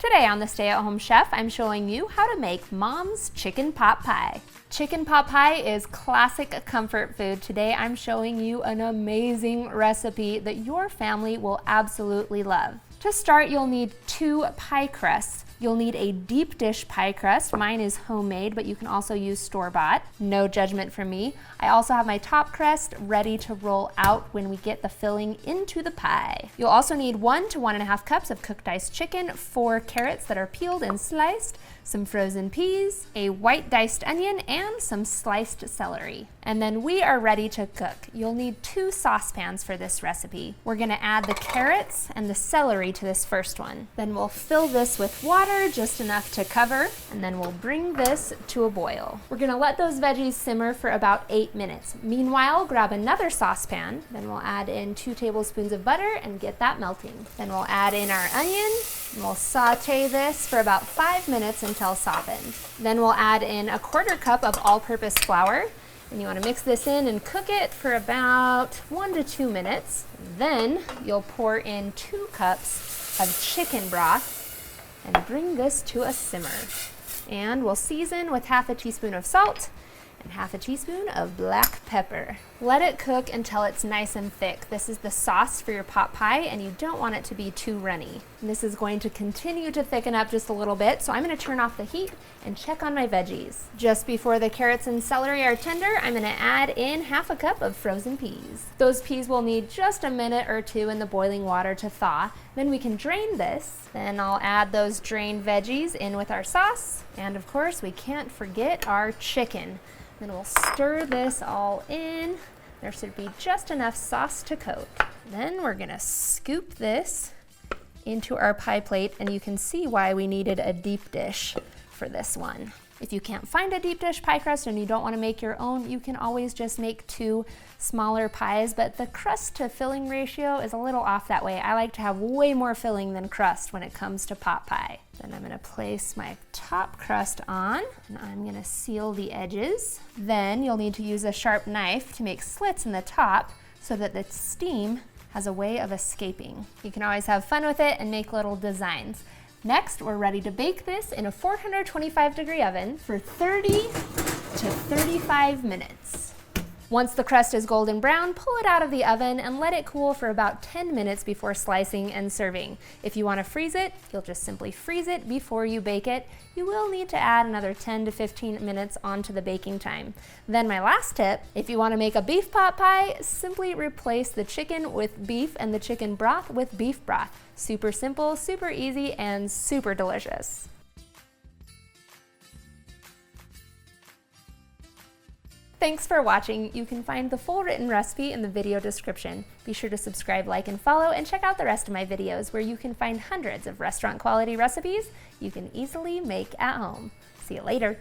Today on the Stay at Home Chef, I'm showing you how to make Mom's chicken pot pie. Chicken pot pie is classic comfort food. Today I'm showing you an amazing recipe that your family will absolutely love. To start, you'll need 2 pie crusts. You'll need a deep dish pie crust. Mine is homemade, but you can also use store-bought. No judgment from me. I also have my top crust ready to roll out when we get the filling into the pie. You'll also need 1 to 1.5 cups of cooked diced chicken, 4 carrots that are peeled and sliced, some frozen peas, a white diced onion, and some sliced celery. And then we are ready to cook. You'll need 2 saucepans for this recipe. We're gonna add the carrots and the celery to this first one. Then we'll fill this with water, just enough to cover, and then we'll bring this to a boil. We're gonna let those veggies simmer for about 8 minutes. Meanwhile, grab another saucepan, then we'll add in 2 tablespoons of butter and get that melting. Then we'll add in our onion, and we'll saute this for about 5 minutes until softened. Then we'll add in 1/4 cup of all-purpose flour, and you want to mix this in and cook it for about 1 to 2 minutes. Then you'll pour in 2 cups of chicken broth and bring this to a simmer. And we'll season with 1/2 teaspoon of salt and 1/2 teaspoon of black pepper. Let it cook until it's nice and thick. This is the sauce for your pot pie, and you don't want it to be too runny. And this is going to continue to thicken up just a little bit, so I'm gonna turn off the heat and check on my veggies. Just before the carrots and celery are tender, I'm gonna add in 1/2 cup of frozen peas. Those peas will need just a minute or 2 in the boiling water to thaw. Then we can drain this. Then I'll add those drained veggies in with our sauce. And of course, we can't forget our chicken. Then we'll stir this all in. There should be just enough sauce to coat. Then we're gonna scoop this into our pie plate, and you can see why we needed a deep dish for this one. If you can't find a deep dish pie crust and you don't want to make your own, you can always just make 2 smaller pies, but the crust to filling ratio is a little off that way. I like to have way more filling than crust when it comes to pot pie. Then I'm going to place my top crust on, and I'm going to seal the edges. Then you'll need to use a sharp knife to make slits in the top so that the steam has a way of escaping. You can always have fun with it and make little designs. Next, we're ready to bake this in a 425-degree oven for 30 to 35 minutes. Once the crust is golden brown, pull it out of the oven and let it cool for about 10 minutes before slicing and serving. If you want to freeze it, you'll just simply freeze it before you bake it. You will need to add another 10 to 15 minutes onto the baking time. Then my last tip, if you want to make a beef pot pie, simply replace the chicken with beef and the chicken broth with beef broth. Super simple, super easy, and super delicious. Thanks for watching. You can find the full written recipe in the video description. Be sure to subscribe, like, and follow, and check out the rest of my videos where you can find hundreds of restaurant quality recipes you can easily make at home. See you later.